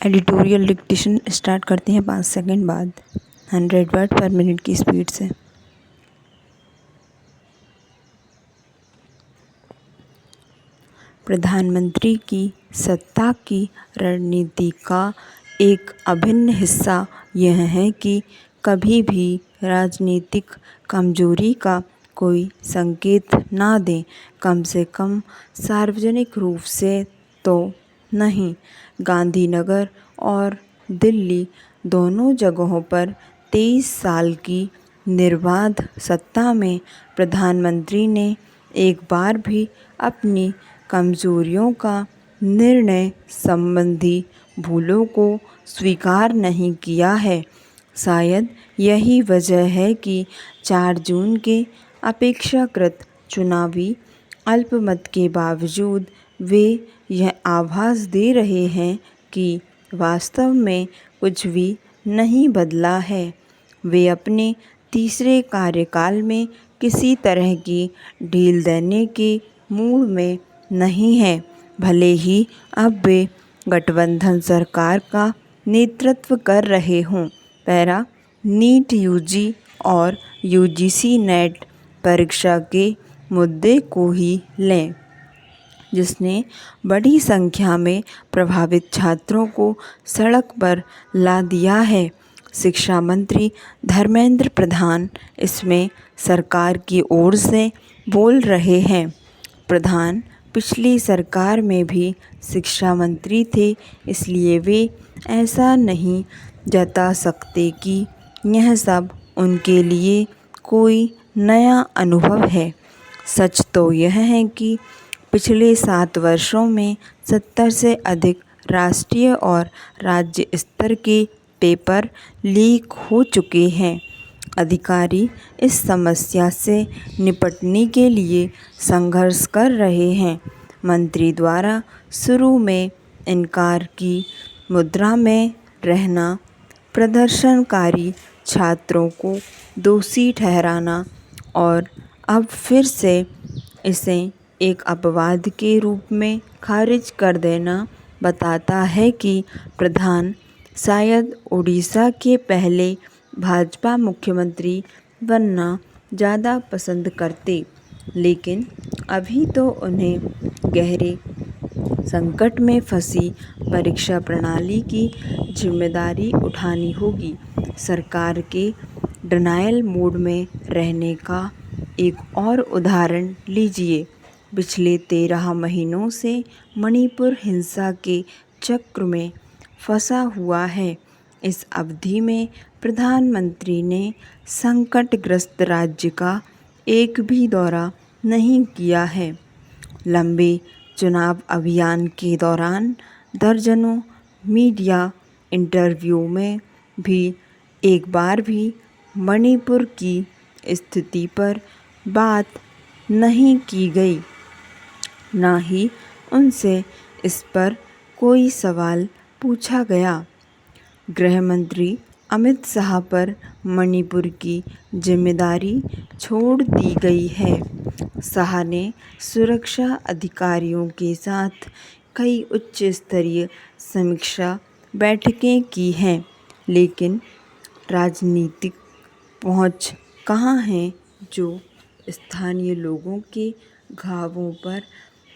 Editorial dictation start करते हैं 5 second बाद 100 वर्ड पर मिनट की स्पीड से। प्रधानमंत्री की सत्ता की रणनीति का एक अभिन्न हिस्सा यह है कि कभी भी राजनीतिक कमजोरी का कोई संकेत ना दें, कम से कम सार्वजनिक रूप से तो नहीं। गांधीनगर और दिल्ली दोनों जगहों पर 23 साल की निर्बाध सत्ता में प्रधानमंत्री ने एक बार भी अपनी कमजोरियों का निर्णय संबंधी भूलों को स्वीकार नहीं किया है। शायद यही वजह है कि 4 जून के अपेक्षाकृत चुनावी अल्पमत के बावजूद वे यह आभास दे रहे हैं कि वास्तव में कुछ भी नहीं बदला है। वे अपने तीसरे कार्यकाल में किसी तरह की ढील देने के मूड में नहीं हैं, भले ही अब वे गठबंधन सरकार का नेतृत्व कर रहे हों। पैरा नीट यूजी और यूजीसी नेट परीक्षा के मुद्दे को ही लें, जिसने बड़ी संख्या में प्रभावित छात्रों को सड़क पर ला दिया है। शिक्षा मंत्री धर्मेंद्र प्रधान इसमें सरकार की ओर से बोल रहे हैं। प्रधान पिछली सरकार में भी शिक्षा मंत्री थे, इसलिए वे ऐसा नहीं जता सकते कि यह सब उनके लिए कोई नया अनुभव है। सच तो यह है कि पिछले 7 वर्षों में 70 से अधिक राष्ट्रीय और राज्य स्तर के पेपर लीक हो चुके हैं। अधिकारी इस समस्या से निपटने के लिए संघर्ष कर रहे हैं। मंत्री द्वारा शुरू में इनकार की मुद्रा में रहना, प्रदर्शनकारी छात्रों को दोषी ठहराना और अब फिर से इसे एक अपवाद के रूप में खारिज कर देना बताता है कि प्रधान शायद ओडिशा के पहले भाजपा मुख्यमंत्री बनना ज़्यादा पसंद करते, लेकिन अभी तो उन्हें गहरे संकट में फंसी परीक्षा प्रणाली की जिम्मेदारी उठानी होगी। सरकार के डिनायल मोड में रहने का एक और उदाहरण लीजिए। पिछले 13 महीनों से मणिपुर हिंसा के चक्र में फंसा हुआ है। इस अवधि में प्रधानमंत्री ने संकटग्रस्त राज्य का एक भी दौरा नहीं किया है। लंबे चुनाव अभियान के दौरान दर्जनों मीडिया इंटरव्यू में भी एक बार भी मणिपुर की स्थिति पर बात नहीं की गई, ना ही उनसे इस पर कोई सवाल पूछा गया। गृह मंत्री अमित शाह पर मणिपुर की जिम्मेदारी छोड़ दी गई है। शाह ने सुरक्षा अधिकारियों के साथ कई उच्च स्तरीय समीक्षा बैठकें की हैं, लेकिन राजनीतिक पहुंच कहां है जो स्थानीय लोगों के घावों पर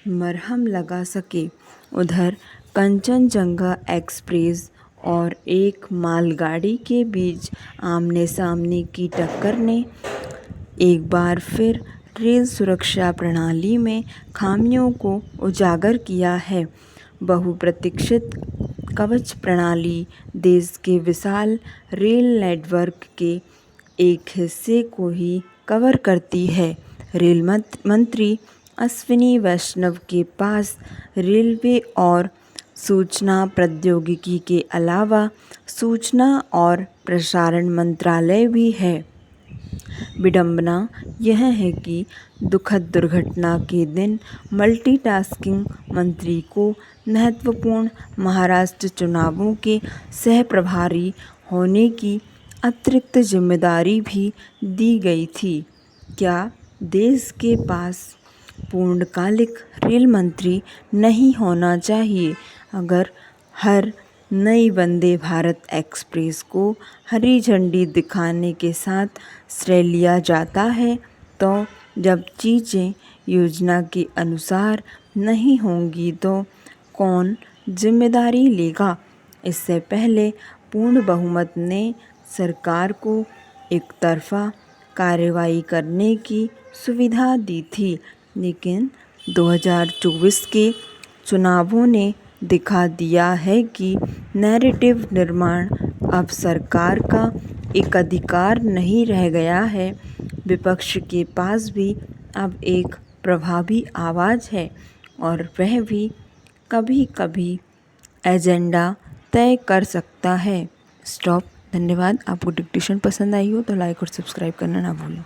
मरहम लगा सके। उधर कंचनजंगा एक्सप्रेस और एक मालगाड़ी के बीच आमने सामने की टक्कर ने एक बार फिर रेल सुरक्षा प्रणाली में खामियों को उजागर किया है। बहुप्रतीक्षित कवच प्रणाली देश के विशाल रेल नेटवर्क के एक हिस्से को ही कवर करती है। रेल मंत्री अश्विनी वैष्णव के पास रेलवे और सूचना प्रौद्योगिकी के अलावा सूचना और प्रसारण मंत्रालय भी है। विडंबना यह है कि दुखद दुर्घटना के दिन मल्टीटास्किंग मंत्री को महत्वपूर्ण महाराष्ट्र चुनावों के सह प्रभारी होने की अतिरिक्त जिम्मेदारी भी दी गई थी। क्या देश के पास पूर्णकालिक रेल मंत्री नहीं होना चाहिए? अगर हर नई वंदे भारत एक्सप्रेस को हरी झंडी दिखाने के साथ श्रेय लिया जाता है, तो जब चीज़ें योजना के अनुसार नहीं होंगी तो कौन जिम्मेदारी लेगा। इससे पहले पूर्ण बहुमत ने सरकार को एक तरफा कार्रवाई करने की सुविधा दी थी, लेकिन 2024 के चुनावों ने दिखा दिया है कि नैरेटिव निर्माण अब सरकार का एकाधिकार नहीं रह गया है। विपक्ष के पास भी अब एक प्रभावी आवाज़ है और वह भी कभी कभी एजेंडा तय कर सकता है। स्टॉप। धन्यवाद। आपको डिक्टेशन पसंद आई हो तो लाइक और सब्सक्राइब करना ना भूलें।